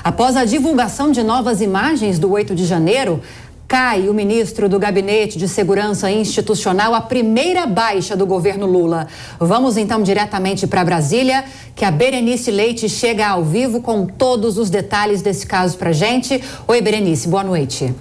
Após a divulgação de novas imagens do 8 de janeiro, cai o ministro do Gabinete de Segurança Institucional, a primeira baixa do governo Lula. Vamos então diretamente para Brasília, que a Berenice Leite chega ao vivo com todos os detalhes desse caso para gente. Oi, Berenice, boa noite.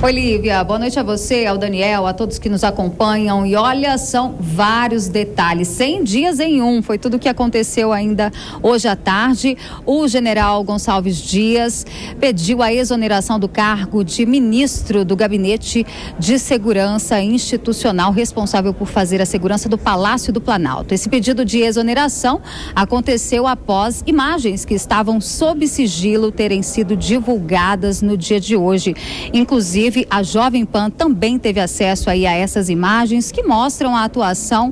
Oi, Lívia, boa noite a você, ao Daniel, a todos que nos acompanham. E olha, são vários detalhes, 100 dias em um, foi tudo o que aconteceu ainda hoje à tarde. O general Gonçalves Dias pediu a exoneração do cargo de ministro do Gabinete de Segurança Institucional, responsável por fazer a segurança do Palácio do Planalto. Esse pedido de exoneração aconteceu após imagens que estavam sob sigilo terem sido divulgadas no dia de hoje. Inclusive, a Jovem Pan também teve acesso aí a essas imagens que mostram a atuação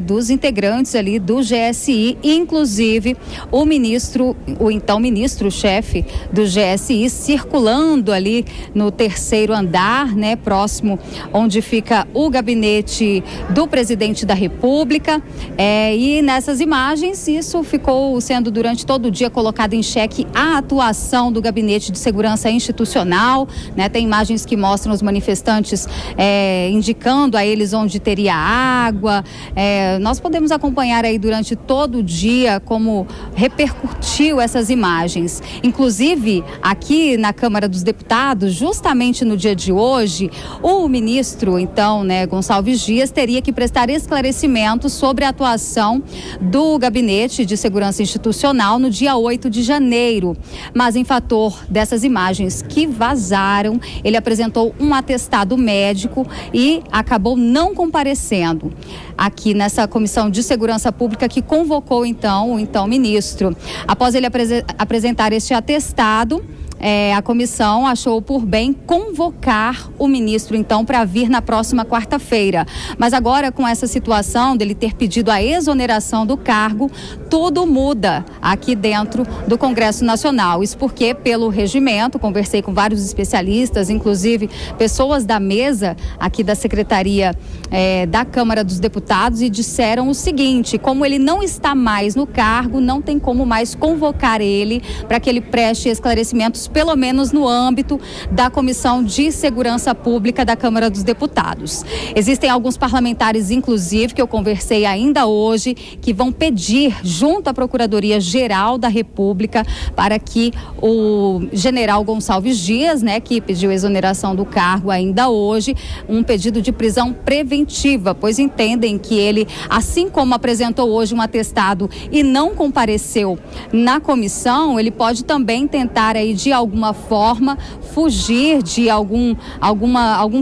dos integrantes ali do GSI, inclusive o então ministro-chefe do GSI circulando ali no terceiro andar, né, próximo onde fica o gabinete do presidente da República, e nessas imagens isso ficou sendo durante todo o dia colocado em xeque a atuação do Gabinete de Segurança Institucional, né, tem imagens que mostram os manifestantes indicando a eles onde teria água. Nós podemos acompanhar aí durante todo o dia como repercutiu essas imagens. Inclusive, aqui na Câmara dos Deputados, justamente no dia de hoje, o ministro, então, né, Gonçalves Dias, teria que prestar esclarecimentos sobre a atuação do Gabinete de Segurança Institucional no dia 8 de janeiro. Mas em fator dessas imagens que vazaram, ele apresentou um atestado médico e acabou não comparecendo aqui nessa Comissão de Segurança Pública que convocou então o ministro. Após ele apresentar este atestado, a comissão achou por bem convocar o ministro, então, para vir na próxima quarta-feira. Mas agora, com essa situação dele ter pedido a exoneração do cargo, tudo muda aqui dentro do Congresso Nacional. Isso porque, pelo regimento, conversei com vários especialistas, inclusive pessoas da mesa aqui da Secretaria da Câmara dos Deputados, e disseram o seguinte: como ele não está mais no cargo, não tem como mais convocar ele para que ele preste esclarecimentos, pelo menos no âmbito da Comissão de Segurança Pública da Câmara dos Deputados. Existem alguns parlamentares, inclusive, que eu conversei ainda hoje, que vão pedir junto à Procuradoria-Geral da República para que o general Gonçalves Dias, né, que pediu exoneração do cargo ainda hoje, um pedido de prisão preventiva, pois entendem que ele, assim como apresentou hoje um atestado e não compareceu na comissão, ele pode também tentar aí de alguma forma fugir de algum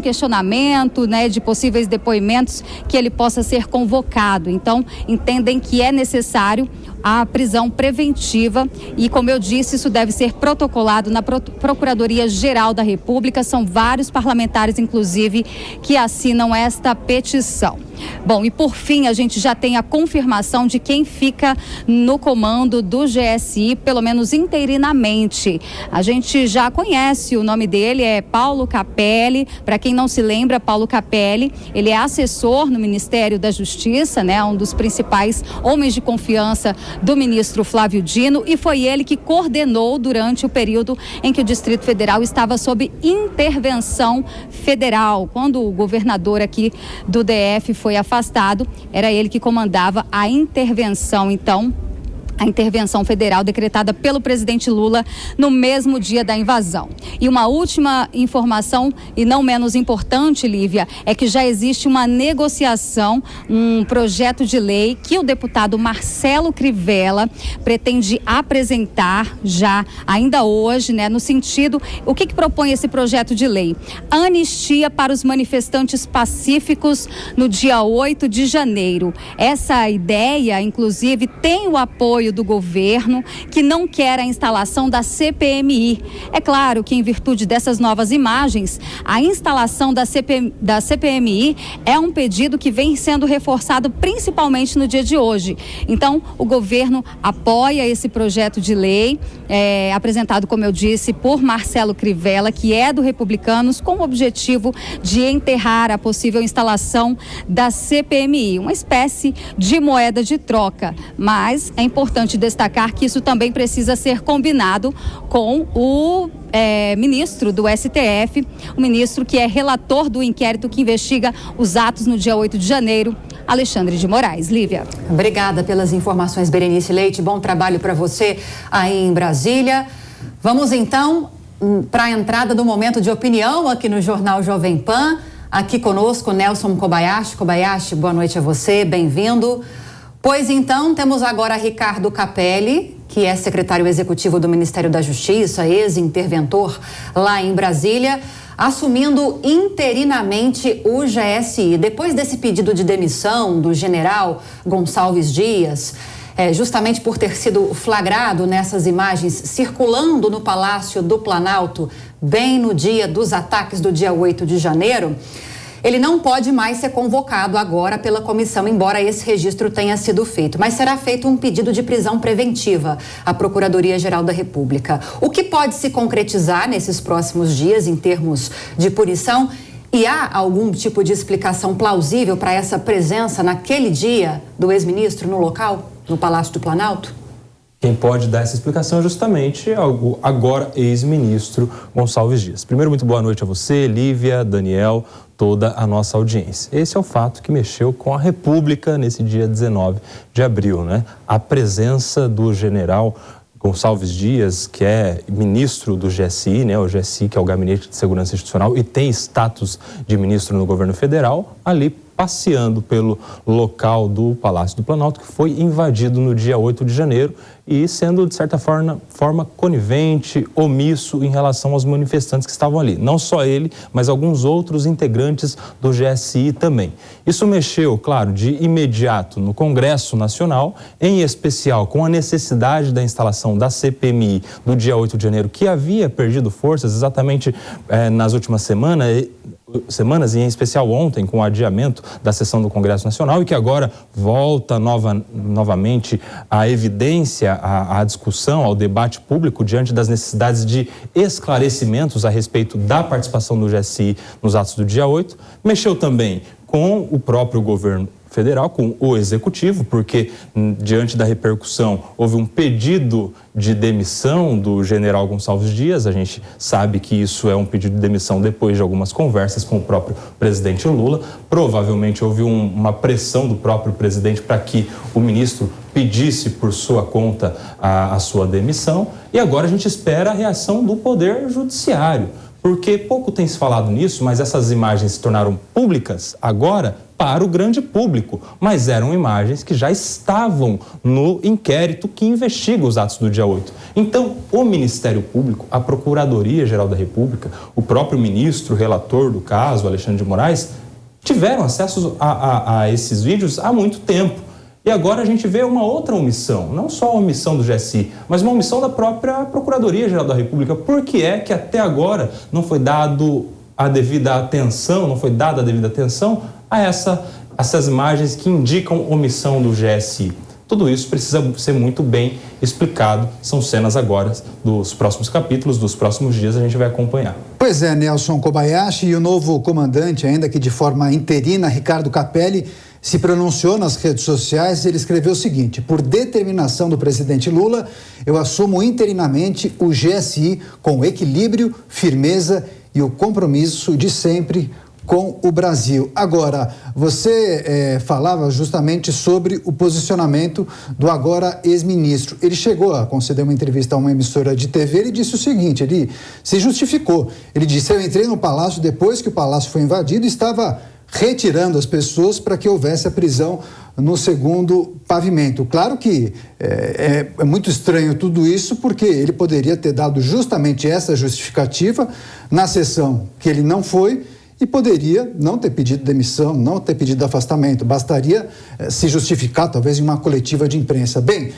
questionamento, né, de possíveis depoimentos que ele possa ser convocado. Então, entendem que é necessário a prisão preventiva e, como eu disse, isso deve ser protocolado na Procuradoria-Geral da República. São vários parlamentares, inclusive, que assinam esta petição. Bom, e por fim, a gente já tem a confirmação de quem fica no comando do GSI, pelo menos interinamente. A gente já conhece o nome dele, é Paulo Capelli. Para quem não se lembra, Paulo Capelli, ele é assessor no Ministério da Justiça, né, um dos principais homens de confiança do ministro Flávio Dino, e foi ele que coordenou durante o período em que o Distrito Federal estava sob intervenção federal. Quando o governador aqui do DF foi afastado, era ele que comandava a intervenção, então, a intervenção federal decretada pelo presidente Lula no mesmo dia da invasão. E uma última informação, e não menos importante, Lívia, é que já existe uma negociação, um projeto de lei que o deputado Marcelo Crivella pretende apresentar já ainda hoje, né, no sentido, o que propõe esse projeto de lei? Anistia para os manifestantes pacíficos no dia 8 de janeiro. Essa ideia, inclusive, tem o apoio do governo, que não quer a instalação da CPMI. É claro que, em virtude dessas novas imagens, a instalação da CPMI é um pedido que vem sendo reforçado principalmente no dia de hoje. Então, o governo apoia esse projeto de lei, apresentado, como eu disse, por Marcelo Crivella, que é do Republicanos, com o objetivo de enterrar a possível instalação da CPMI, uma espécie de moeda de troca. Mas é importante importante destacar que isso também precisa ser combinado com o ministro do STF, o ministro que é relator do inquérito que investiga os atos no dia 8 de janeiro, Alexandre de Moraes. Lívia. Obrigada pelas informações, Berenice Leite. Bom trabalho para você aí em Brasília. Vamos então para a entrada do momento de opinião aqui no Jornal Jovem Pan. Aqui conosco, Nelson Kobayashi. Kobayashi, boa noite a você, bem-vindo. Pois então, temos agora Ricardo Capelli, que é secretário executivo do Ministério da Justiça, ex-interventor lá em Brasília, assumindo interinamente o GSI. Depois desse pedido de demissão do general Gonçalves Dias, justamente por ter sido flagrado nessas imagens circulando no Palácio do Planalto, bem no dia dos ataques do dia 8 de janeiro, ele não pode mais ser convocado agora pela comissão, embora esse registro tenha sido feito. Mas será feito um pedido de prisão preventiva à Procuradoria-Geral da República. O que pode se concretizar nesses próximos dias em termos de punição? E há algum tipo de explicação plausível para essa presença naquele dia do ex-ministro no local, no Palácio do Planalto? Quem pode dar essa explicação é justamente o agora ex-ministro Gonçalves Dias. Primeiro, muito boa noite a você, Lívia, Daniel, toda a nossa audiência. Esse é o fato que mexeu com a República nesse dia 19 de abril, né? A presença do general Gonçalves Dias, que é ministro do GSI, né? O GSI, que é o Gabinete de Segurança Institucional e tem status de ministro no governo federal, ali passeando pelo local do Palácio do Planalto, que foi invadido no dia 8 de janeiro e sendo, de certa forma conivente, omisso em relação aos manifestantes que estavam ali. Não só ele, mas alguns outros integrantes do GSI também. Isso mexeu, claro, de imediato no Congresso Nacional, em especial com a necessidade da instalação da CPMI do dia 8 de janeiro, que havia perdido forças exatamente nas últimas semanas, e em especial ontem, com o adiamento da sessão do Congresso Nacional, e que agora volta novamente à evidência, à discussão, ao debate público diante das necessidades de esclarecimentos a respeito da participação do GSI nos atos do dia 8. Mexeu também com o próprio governo federal, com o executivo, porque diante da repercussão houve um pedido de demissão do general Gonçalves Dias. A gente sabe que isso é um pedido de demissão depois de algumas conversas com o próprio presidente Lula. Provavelmente houve uma pressão do próprio presidente para que o ministro pedisse por sua conta a sua demissão. E agora a gente espera a reação do Poder Judiciário, porque pouco tem se falado nisso, mas essas imagens se tornaram públicas agora para o grande público, mas eram imagens que já estavam no inquérito que investiga os atos do dia 8. Então, o Ministério Público, a Procuradoria-Geral da República, o próprio ministro relator do caso, Alexandre de Moraes, tiveram acesso a esses vídeos há muito tempo. E agora a gente vê uma outra omissão, não só a omissão do GSI, mas uma omissão da própria Procuradoria-Geral da República. Por que é que até agora não foi dado a devida atenção, não foi dada a devida atenção a essas imagens que indicam omissão do GSI? Tudo isso precisa ser muito bem explicado. São cenas agora dos próximos capítulos, dos próximos dias, a gente vai acompanhar. Pois é, Nelson Kobayashi, e o novo comandante, ainda que de forma interina, Ricardo Capelli, se pronunciou nas redes sociais. Ele escreveu o seguinte: por determinação do presidente Lula, eu assumo interinamente o GSI com equilíbrio, firmeza e o compromisso de sempre com o Brasil. Agora, você falava justamente sobre o posicionamento do agora ex-ministro. Ele chegou a conceder uma entrevista a uma emissora de TV. Ele disse o seguinte, ele se justificou. Ele disse: eu entrei no palácio depois que o palácio foi invadido e estava retirando as pessoas para que houvesse a prisão no segundo pavimento. Claro que é muito estranho tudo isso, porque ele poderia ter dado justamente essa justificativa na sessão que ele não foi, e poderia não ter pedido demissão, não ter pedido afastamento. Bastaria se justificar, talvez, em uma coletiva de imprensa. Bem,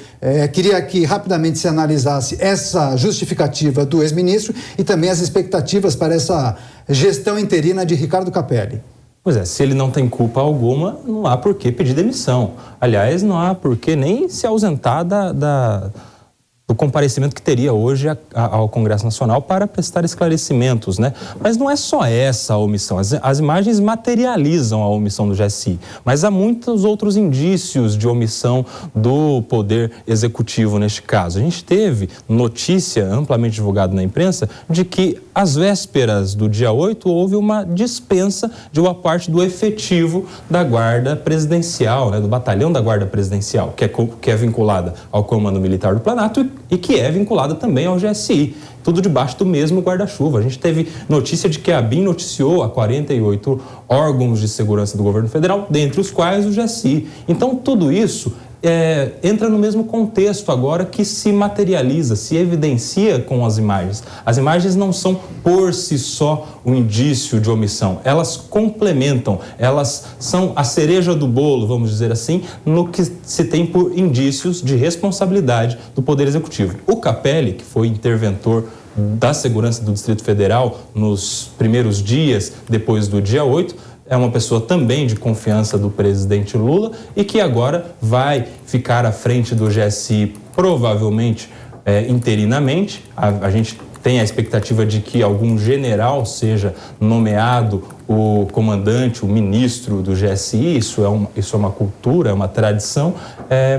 queria que rapidamente se analisasse essa justificativa do ex-ministro e também as expectativas para essa gestão interina de Ricardo Capelli. Pois é, se ele não tem culpa alguma, não há por que pedir demissão. Aliás, não há por que nem se ausentar do do comparecimento que teria hoje ao Congresso Nacional para prestar esclarecimentos, né? Mas não é só essa a omissão. As imagens materializam a omissão do GSI, mas há muitos outros indícios de omissão do Poder Executivo neste caso. A gente teve notícia amplamente divulgada na imprensa de que às vésperas do dia 8 houve uma dispensa de uma parte do efetivo da Guarda Presidencial, né, do batalhão da Guarda Presidencial, que é vinculada ao Comando Militar do Planalto e que é vinculada também ao GSI. Tudo debaixo do mesmo guarda-chuva. A gente teve notícia de que a ABIN noticiou a 48 órgãos de segurança do governo federal, dentre os quais o GSI. Então, tudo isso entra no mesmo contexto agora que se materializa, se evidencia com as imagens. As imagens não são por si só um indício de omissão, elas complementam, elas são a cereja do bolo, vamos dizer assim, no que se tem por indícios de responsabilidade do Poder Executivo. O Capelli, que foi interventor da segurança do Distrito Federal nos primeiros dias depois do dia 8, é uma pessoa também de confiança do presidente Lula e que agora vai ficar à frente do GSI, provavelmente interinamente. A gente tem a expectativa de que algum general seja nomeado o comandante, o ministro do GSI, isso é uma cultura, é uma tradição,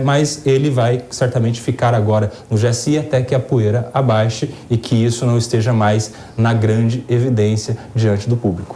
mas ele vai certamente ficar agora no GSI até que a poeira abaixe e que isso não esteja mais na grande evidência diante do público.